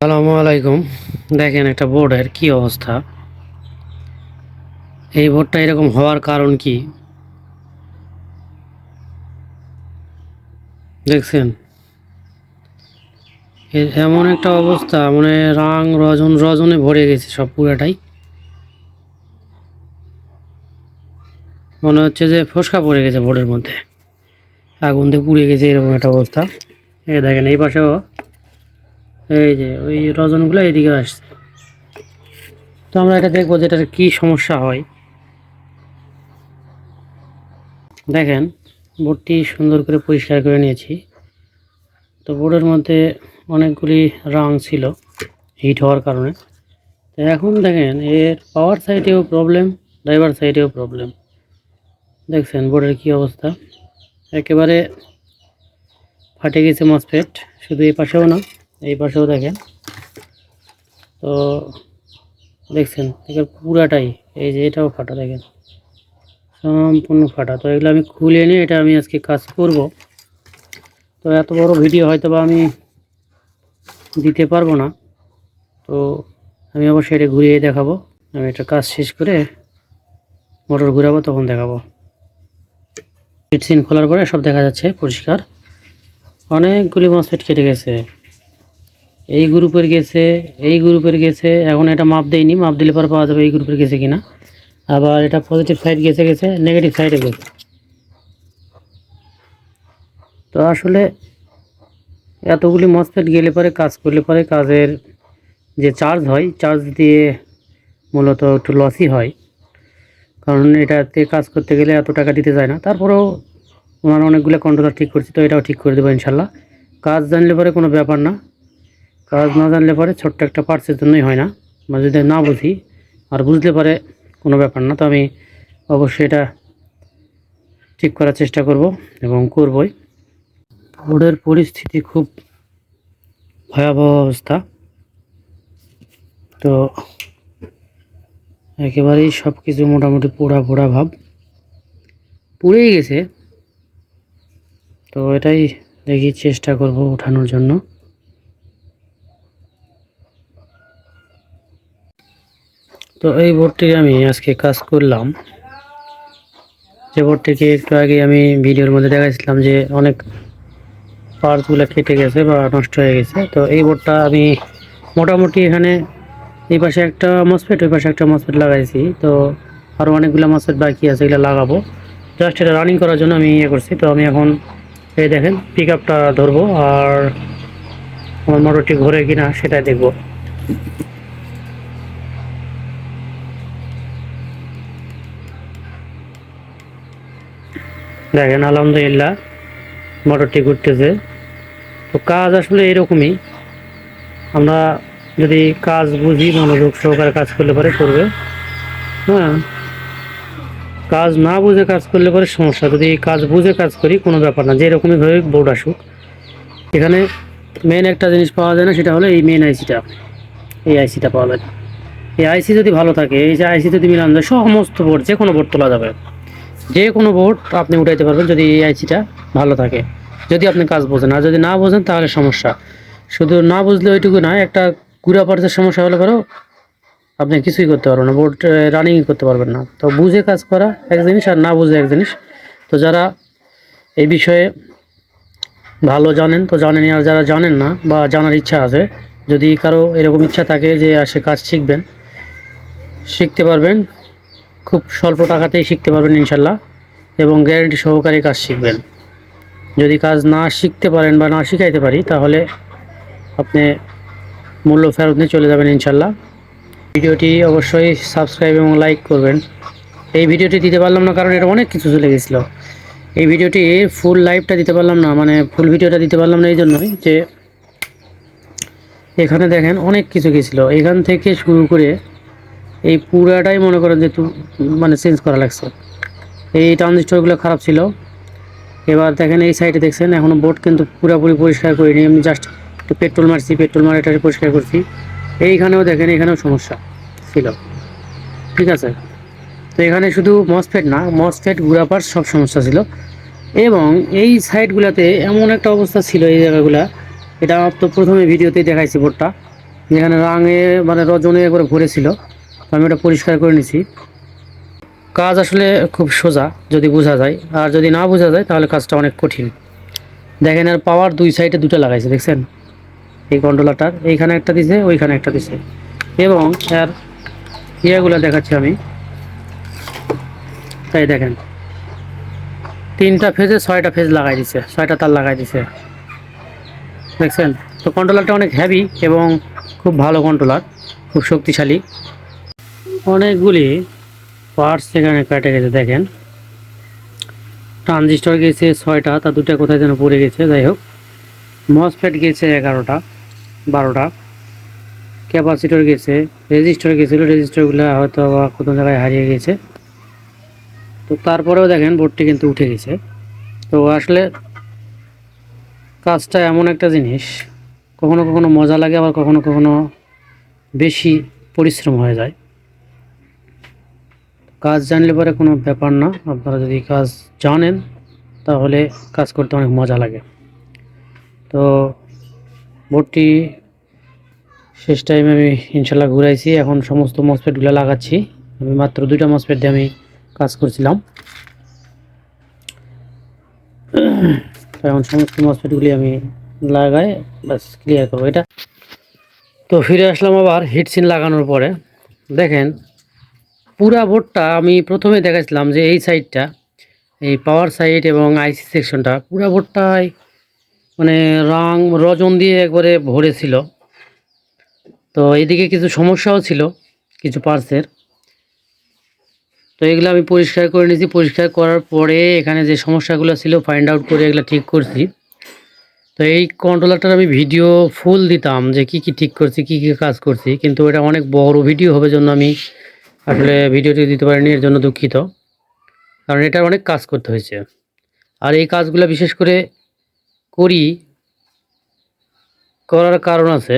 আসসালামু আলাইকুম। দেখেন একটা বোর্ডের কি অবস্থা। এই বোর্ডটা এরকম হওয়ার কারণ কি দেখছেন? এমন একটা অবস্থা, মানে রাং রজন রজনে ভরে গেছে সব পুরাটাই। মনে হচ্ছে যে ফোসকা পড়ে গেছে বোর্ডের মধ্যে, আগুন দিয়ে পুড়ে গেছে, এরকম একটা অবস্থা। এই দেখেন এই পাশেও এই যে ওই রজনগুলো এদিকে আসছে। তো আমরা এটা দেখবো যে এটার কি সমস্যা হয়। দেখেন বোর্ডটি সুন্দর করে পরিষ্কার করে নিয়েছি। তো বোর্ডের মধ্যে অনেকগুলি রাং ছিল হিট হওয়ার কারণে। তো এখন দেখেন এর পাওয়ার সাইডেও প্রবলেম, ড্রাইভার সাইডেও প্রবলেম। দেখছেন বোর্ডের কি অবস্থা, একেবারে ফাটে গেছে মসফেট। শুধু এই পাশেও না, এই পাশেও দেখেন। তো দেখছেন একের পুরাটাই, এই যে এটাও ফাটা, দেখেন সম্পূর্ণ ফাটা। তো এগুলো আমি খুলে নিয়ে এটা আমি আজকে কাজ করব। তো এত বড় ভিডিও হয়তো বা আমি দিতে পারবো না, তো আমি অবশ্যই এটা ঘুরিয়ে দেখাবো। আমি এটা কাজ শেষ করে মোটর ঘুরাবো, তখন দেখাবো। সিন খোলার পরে সব দেখা যাচ্ছে পরিষ্কার। অনেকগুলি মসফেট কেটে গেছে, এই গ্রুপের গেছে, এই গ্রুপের গেছে। এখন এটা মাপ দেয়নি, মাপ দিলে পরে পাওয়া যাবে এই গ্রুপের গেছে কিনা। আবার এটা পজিটিভ সাইড গেছে গেছে, নেগেটিভ সাইডে গেছে। তো আসলে এতগুলি মসফেট গেলে পরে কাজ করলে পরে কাজের যে চার্জ হয়, চার্জ দিয়ে মূলত একটু লসই হয়। কারণ এটাতে কাজ করতে গেলে এত টাকা দিতে যায় না। তারপরেও ওনার অনেকগুলো কন্ট্রোলার ঠিক করছি, তো এটাও ঠিক করে দেবো ইনশাল্লাহ। কাজ জানলে পরে কোনো ব্যাপার না, কাজ না জানলে পরে ছোট্ট একটা পার্টসের জন্যই হয় না। মানে যদি না বুঝি, আর বুঝলে পরে কোনো ব্যাপার না। তো আমি অবশ্যই এটা ঠিক করার চেষ্টা করব এবং করবই। বোর্ডের পরিস্থিতি খুব ভয়াবহ অবস্থা। তো একেবারেই সব কিছু মোটামুটি পোড়া পোড়া ভাব, পুড়েই গেছে। তো এটাই দেখি চেষ্টা করব ওঠানোর জন্য। তো এই বোর্ডটি আমি আজকে কাজ করলাম। যে বোর্ডটিকে একটু আগে আমি ভিডিওর মধ্যে দেখাইছিলাম যে অনেক পার্টসগুলো কেটে গেছে বা নষ্ট হয়ে গেছে। তো এই বোর্ডটা আমি মোটামুটি এখানে এই পাশে একটা মসফেট, ওই পাশে একটা মসফেট লাগাইছি। তো আরও অনেকগুলো মসফেট বাকি আছে, এগুলো লাগাবো। জাস্ট এটা রানিং করার জন্য আমি ইয়ে করছি। তো আমি এখন এই দেখেন পিক আপটা ধরবো আর আমার মোটরটি ঘোরে কিনা সেটাই দেখবো। দেখেন আলহামদুলিল্লাহ মোটরটি ঘুরতেছে। তো কাজ আসলে এরকমই, আমরা যদি কাজ বুঝি, মনোযোগ সহকারে কাজ করলে পরে করবে। হ্যাঁ, কাজ না বুঝে কাজ করলে পরে সমস্যা। যদি কাজ বুঝে কাজ করি কোনো ব্যাপার না, যেরকমই ভাবে বোর্ড আসুক। এখানে মেন একটা জিনিস পাওয়া যায় না, সেটা হলো এই মেন আইসিটা। এই আইসিটা পাওয়া যায়। এই আইসি যদি ভালো থাকে, এই যে আইসি যদি মিলানো যায়, সমস্ত বোর্ড, যে কোনো বোর্ড তোলা যাবে, যে কোনো বোর্ড আপনি উঠাইতে পারবেন যদি এই আইসিটা ভালো থাকে, যদি আপনি কাজ বোঝেন। আর যদি না বোঝেন তাহলে সমস্যা। শুধু না বুঝলে ওইটুকু না, একটা গুড়া পার্সের সমস্যা হলে পরেও আপনি কিছুই করতে পারবেন না, বোর্ড রানিংই করতে পারবেন না। তো বুঝে কাজ করা এক জিনিস, আর না বুঝে এক জিনিস। তো যারা এই বিষয়ে ভালো জানেন তো জানেনই, আর যারা জানেন না বা জানার ইচ্ছা আছে, যদি কারো এরকম ইচ্ছা থাকে যে আসে কাজ শিখবেন, শিখতে পারবেন। খুব স্বল্প টাকাতেই শিখতে পারবেন ইনশাল্লাহ, এবং গ্যারেন্টি সহকারে কাজ শিখবেন। যদি কাজ না শিখতে পারেন বা না শিখাইতে পারি, তাহলে আপনি মূল্য ফেরত নিয়ে চলে যাবেন ইনশাল্লাহ। ভিডিওটি অবশ্যই সাবস্ক্রাইব এবং লাইক করবেন। এই ভিডিওটি দিতে পারলাম না কারণ এটা অনেক কিছু চলে গেছিলো। এই ভিডিওটি ফুল লাইভটা দিতে পারলাম না, মানে ফুল ভিডিওটা দিতে পারলাম না এই জন্যই যে এখানে দেখেন অনেক কিছু গেছিলো। এখান থেকে শুরু করে এই পুরাটাই মনে করেন যে মানে চেঞ্জ করা লাগছে। এই ট্রানজিস্টরগুলো খারাপ ছিল। এবার দেখেন এই সাইডে দেখছেন এখনও বোর্ড কিন্তু পুরোপুরি পরিষ্কার করিনি, আমি জাস্ট একটু পেট্রোল মারছি, পেট্রোল মারে এটা পরিষ্কার করছি। এইখানেও দেখেন, এখানেও সমস্যা ছিল, ঠিক আছে। তো এখানে শুধু মসফেট না, মসফেট গুড়াপার সব সমস্যা ছিল। এবং এই সাইডগুলোতে এমন একটা অবস্থা ছিল, এই জায়গাগুলা, এটা তো প্রথমে ভিডিওতেই দেখাইছি বোর্ডটা। যেখানে রাঙে মানে রজনে করে ভরেছিল, আমি ওটা পরিষ্কার করে নিছি। কাজ আসলে খুব সোজা যদি বোঝা যায়, আর যদি না বোঝা যায় তাহলে কাজটা অনেক কঠিন। দেখেন আর পাওয়ার দুই সাইডে দুটো লাগাইছে, দেখছেন? এই কন্ট্রোলারটার এইখানে একটা দিছে, ওইখানে একটা দিছে। এবং এর ইয়েগুলো দেখাচ্ছি আমি, তাই দেখেন 3টা ফেজে 6টা ফেজ লাগাই দিছে, 6টা তার লাগাই দিছে, দেখছেন? তো কন্ট্রোলারটা অনেক হেভি এবং খুব ভালো কন্ট্রোলার, খুব শক্তিশালী। অনেকগুলি পার্টস এখানে কেটে গেছে, দেখেন ট্রানজিস্টর গেছে 6টা, তা 2টা কোথায় যেন পড়ে গেছে। যাই হোক, মসফেট গেছে 11টা 12টা, ক্যাপাসিটর গেছে, রেজিস্টার গেছিলো, রেজিস্টারগুলো হয়তো কোনো জায়গায় হারিয়ে গেছে। তো তারপরেও দেখেন বোর্ডটি কিন্তু উঠে গেছে। তো আসলে কাজটা এমন একটা জিনিস, কখনো কখনো মজা লাগে, আবার কখনো কখনো বেশি পরিশ্রম হয়ে যায়। কাজ জানলে পরে কোনো ব্যাপার না, আপনারা যদি কাজ জানেন তাহলে কাজ করতে অনেক মজা লাগে। তো বোর্ডটি শেষ টাইমে আমি ইনশাল্লাহ ঘুরাইছি, এখন সমস্ত মসফেটগুলো লাগাচ্ছি। আমি মাত্র 2টা মসফেট দিয়ে আমি কাজ করছিলাম, এখন সমস্ত মসফেটগুলি আমি লাগাই বাস ক্লিয়ার করবো এটা। তো ফিরে আসলাম আবার হিটসিন লাগানোর পরে। দেখেন পুরা বোর্ডটা আমি প্রথমে দেখাচ্ছিলাম যে এই সাইডটা, এই পাওয়ার সাইড এবং আইসি সেকশনটা পুরা বোর্ডটাই মানে রজন দিয়ে একবারে ভরেছিল। তো এইদিকে কিছু সমস্যাও ছিল কিছু পার্টসের, তো এগুলো আমি পরিষ্কার করে নিয়েছি। পরিষ্কার করার পরে এখানে যে সমস্যাগুলো ছিল ফাইন্ড আউট করে এগুলো ঠিক করছি। তো এই কন্ট্রোলারটার আমি ভিডিও ফুল দিতাম যে কি কি ঠিক করছি, কি কি কাজ করছি, কিন্তু এটা অনেক বড় ভিডিও হবে জন্য আমি আসলে ভিডিওটি দিতে পারিনি, এর জন্য দুঃখিত। কারণ এটার অনেক কাজ করতে হয়েছে, আর এই কাজগুলো বিশেষ করে করার কারণ আছে।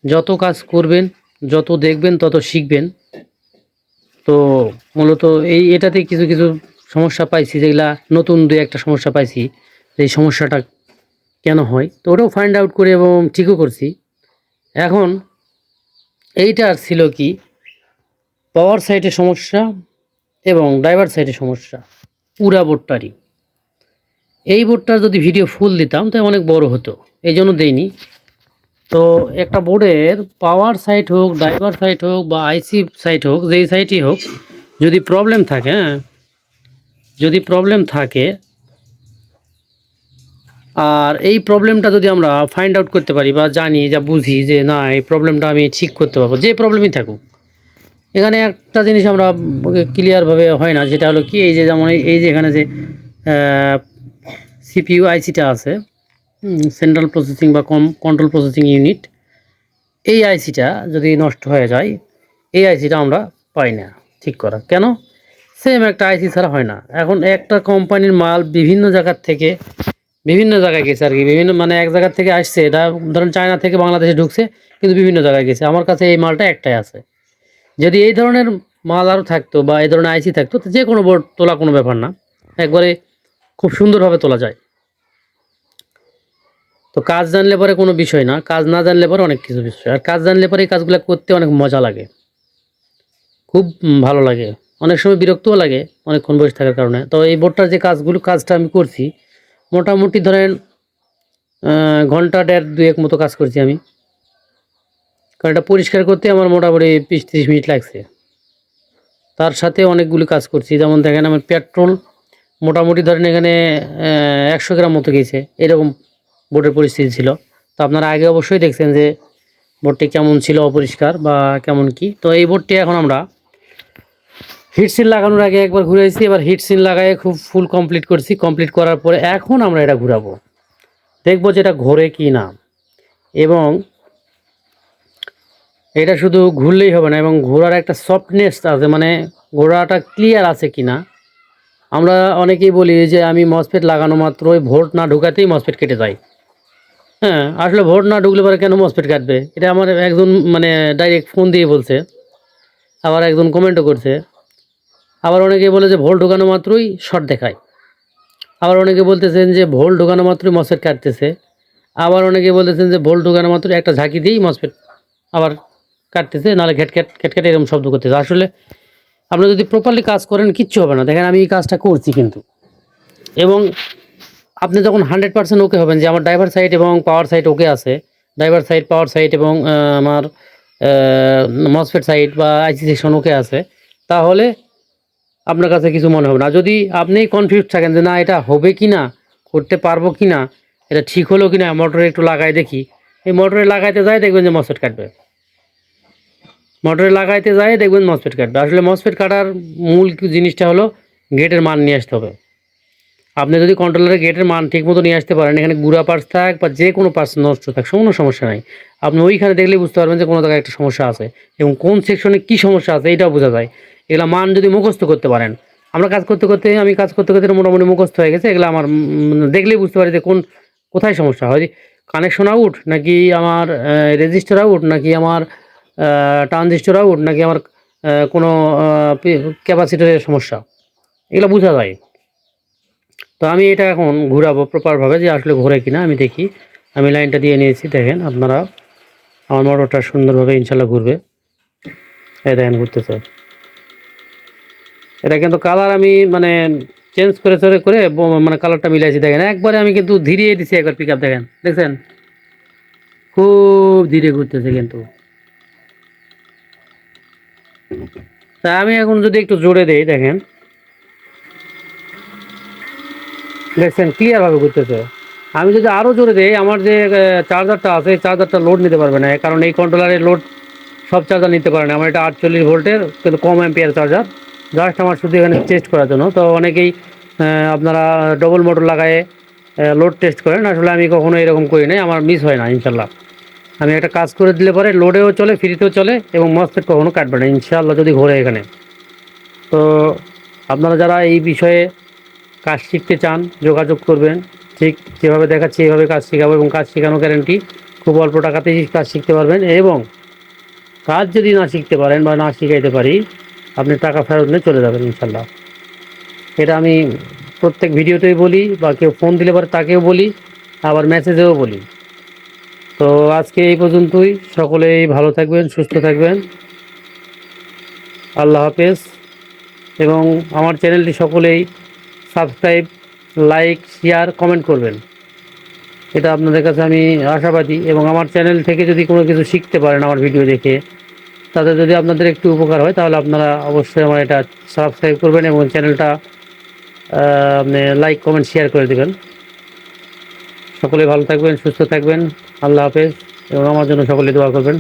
যত কাজ করবেন, যত দেখবেন, তত শিখবেন। তো মূলত এটাতে কিছু কিছু সমস্যা পাইছি, যেগুলা নতুন 2-1টা সমস্যা পাইছি, এই সমস্যাটা কেন হয়, তো ওটাও ফাইন্ড আউট করে এবং ঠিকও করছি। এখন এইটার ছিল কি পাওয়ার সাইডে সমস্যা এবং ড্রাইভার সাইডে সমস্যা পুরা বোর্ডটারই। এই বোর্ডটার যদি ভিডিও ফুল দিতাম তাই অনেক বড় হতো, এই জন্য দেইনি। তো একটা বোর্ডের পাওয়ার সাইড হোক, ড্রাইভার সাইড হোক বা আইসি সাইড হোক, যেই সাইডই হোক, যদি প্রবলেম থাকে, হ্যাঁ যদি প্রবলেম থাকে, আর এই প্রবলেমটা যদি আমরা ফাইন্ড আউট করতে পারি বা জানি, যা বুঝি যে না এই প্রবলেমটা আমি ঠিক করতে পারবো, যে প্রবলেমই থাকুক। এখানে একটা জিনিস আমরা ক্লিয়ারভাবে হয় না, যেটা হলো কি এই যে যেমন এই যে এখানে যে সিপিইউ আইসিটা আছে, সেন্ট্রাল প্রসেসিং বা কন্ট্রোল প্রসেসিং ইউনিট, এই আইসিটা যদি নষ্ট হয়ে যায়, এই আইসিটা আমরা পাই না ঠিক করা। কেন? সেম একটা আইসি ছাড়া হয় না। এখন একটা কোম্পানির মাল বিভিন্ন জায়গার থেকে বিভিন্ন জায়গায় গেছে আর কি, বিভিন্ন মানে এক জায়গার থেকে আসছে, এটা ধরেন চায়না থেকে বাংলাদেশে ঢুকছে, কিন্তু বিভিন্ন জায়গায় গেছে। আমার কাছে এই মালটা একটাই আছে। যদি এই ধরনের মাল আরও থাকতো বা এই ধরনের আইসি থাকতো, তো যে কোনো বোর্ড তোলা কোনো ব্যাপার না, একবারে খুব সুন্দরভাবে তোলা যায়। তো কাজ জানলে পরে কোনো বিষয় না, কাজ না জানলে পরে অনেক কিছু বিষয়। আর কাজ জানলে পরে এই কাজগুলো করতে অনেক মজা লাগে, খুব ভালো লাগে, অনেক সময় বিরক্তও লাগে অনেকক্ষণ বসে থাকার কারণে। তো এই বোর্ডটার যে কাজটা আমি করছি, মোটামুটি ধরেন ঘন্টা 1.5-2 মতো কাজ করছি আমি। কারণ এটা পরিষ্কার করতে আমার মোটামুটি 20-30 মিনিট লাগছে। তার সাথে অনেকগুলি কাজ করছি, যেমন দেখেন আমার পেট্রোল মোটামুটি ধরেন এখানে 100 গ্রাম মতো গেছে, এরকম বোর্ডের পরিস্থিতি ছিল। তো আপনারা আগে অবশ্যই দেখছেন যে বোর্ডটি কেমন ছিল, অপরিষ্কার বা কেমন কি। তো এই বোর্ডটি এখন আমরা হিটসিল লাগানোর আগে একবার ঘুরাইছি, এবার হিটসিল লাগাই খুব ফুল কমপ্লিট করছি। কমপ্লিট করার পরে এখন আমরা এটা ঘুরাবো, দেখবো যে এটা ঘোরে কি না, এবং এটা শুধু ঘুরলেই হবে না, এবং ঘোরার একটা সফটনেস আছে, মানে ঘোরাটা ক্লিয়ার আছে কি না। আমরা অনেকেই বলি যে আমি মসফেট লাগানো মাত্রই ভোল্ট না ঢুকাতেই মসফেট কেটে যায়। হ্যাঁ, আসলে ভোল্ট না ঢুকলে পরে কেন মসফেট কাটবে, এটা আমার একজন মানে ডাইরেক্ট ফোন দিয়ে বলছে, আবার একজন কমেন্টও করছে। আবার অনেকে বলে যে ভোল্ট ঢোকানো মাত্রই শর্ট দেখায়, আবার অনেকে বলতেছেন যে ভোল্ট ঢোকানো মাত্রই মসফেট কাটতেছে, আবার অনেকে বলতেছেন যে ভোল্ট ঢোকানো মাত্রই একটা ঝাঁকি দিয়েই মসফেট আবার কাটতেছে, নাহলে ঘ্যাট এরকম শব্দ করতেছে। আসলে আপনি যদি প্রপারলি কাজ করেন কিচ্ছু হবে না। দেখেন আমি এই কাজটা করছি কিন্তু, এবং আপনি যখন 100% ওকে হবেন যে আমার ড্রাইভার সাইড এবং পাওয়ার সাইড ওকে আছে, ড্রাইভার সাইড, পাওয়ার সাইড এবং আমার মসফেট সাইড বা আইসি সেকশন ওকে আছে, তাহলে আপনার কাছে কিছু মনে হবে না। যদি আপনি কনফিউজ থাকেন যে না এটা হবে কি না, করতে পারবো কি না, এটা ঠিক হলো কি না, মোটরে একটু লাগাই দেখি, এই মোটরে লাগাইতে যায় দেখবেন যে মসফেট কাটবে, মোটরে লাগাইতে যায় দেখবেন মসফেট কাটবে। আসলে মসফেট কাটার মূল জিনিসটা হলো গেটের মান নিয়ে আসতে হবে। আপনি যদি কন্ট্রোলারের গেটের মান ঠিক মতো নিয়ে আসতে পারেন, এখানে গুঁড়া পার্টস থাক বা যে কোনো পার্টস নষ্ট থাক, কোনো সমস্যা নাই। আপনি ওইখানে দেখলেই বুঝতে পারবেন যে কোনো জায়গায় একটা সমস্যা আছে, এবং কোন সেকশনে কী সমস্যা আছে এটাও বোঝা যায়। এগুলো মান যদি মুখস্থ করতে পারেন, আমি কাজ করতে করতে মোটামুটি মুখস্থ হয়ে গেছে। এগুলো আমার দেখলেই বুঝতে পারি যে কোথায় সমস্যা হয়, কানেকশন আউট নাকি আমার রেজিস্টার আউট নাকি আমার ট্রানজিস্টর আউট নাকি আমার কোনো ক্যাপাসিটরের সমস্যা, এগুলো বোঝা যায়। তো আমি এটা এখন ঘুরাবো প্রপারভাবে, যে আসলে ঘোরে কিনা আমি দেখি। আমি লাইনটা দিয়ে নিয়েছি, দেখেন আপনারা আমার মোটরটা সুন্দরভাবে ইনশাল্লাহ ঘুরবে। এই দেখেন ঘুরতেছে। এটা কিন্তু কালার আমি মানে চেঞ্জ করে মানে কালারটা মিলাইছি। দেখেন একবারে আমি কিন্তু ধীরে দিছি, একবার পিক আপ দেখেন, দেখছেন খুব ধীরে ঘুরতেছে কিন্তু। তা আমি এখন যদি একটু জোরে দেই, দেখেন দেখছেন ক্লিয়ারভাবে ঘুরতেছে। আমি যদি আরও জোরে দেই, আমার যে চার্জারটা আছে চার্জারটা লোড নিতে পারবে না, কারণ এই কন্ট্রোলারের লোড সব চার্জার নিতে পারে না। আমার এটা 48 ভোল্টের কিন্তু কম অ্যাম্পিয়ার চার্জার, জাস্ট আমার শুধু এখানে টেস্ট করার জন্য। তো অনেকেই আপনারা ডবল মোটর লাগায়ে লোড টেস্ট করেন, আসলে আমি কখনো এরকম করি নাই, আমার মিস হয় না ইনশাল্লাহ। আমি একটা কাজ করে দিলে পরে লোডেও চলে, ফ্রিতেও চলে, এবং মসফেট কখনো কাটবে না ইনশাল্লাহ যদি ঘোরে এখানে। তো আপনারা যারা এই বিষয়ে কাজ শিখতে চান যোগাযোগ করবেন। ঠিক যেভাবে দেখাচ্ছি এইভাবে কাজ শেখাবো, এবং কাজ শেখানো গ্যারেন্টি। খুব অল্প টাকাতেই কাজ শিখতে পারবেন, এবং কাজ যদি না শিখতে পারেন বা না শিখাইতে পারি, আপনি টাকা ফেরত নিয়ে চলে যাবেন ইনশাল্লাহ। এটা আমি প্রত্যেক ভিডিওতেই বলি, বা কেউ ফোন দিলে পরে তাকেও বলি, আবার মেসেজেও বলি। তো আজকে এই পর্যন্তই। সকলেই ভালো থাকবেন, সুস্থ থাকবেন। আল্লাহ হাফেজ। এবং আমার চ্যানেলটি সকলেই সাবস্ক্রাইব, লাইক, শেয়ার, কমেন্ট করবেন, এটা আপনাদের কাছে আমি আশাবাদী। এবং আমার চ্যানেল থেকে যদি কোনো কিছু শিখতে পারেন আমার ভিডিও দেখে, তাতে যদি আপনাদের একটু উপকার হয়, তাহলে আপনারা অবশ্যই আমার এটা সাবস্ক্রাইব করবেন এবং চ্যানেলটা আপনি লাইক, কমেন্ট, শেয়ার করে দেবেন। সকলে ভালো থাকবেন, সুস্থ থাকবেন। আল্লাহ হাফেজ। এবং আমার জন্য সকলে দোয়া করবেন।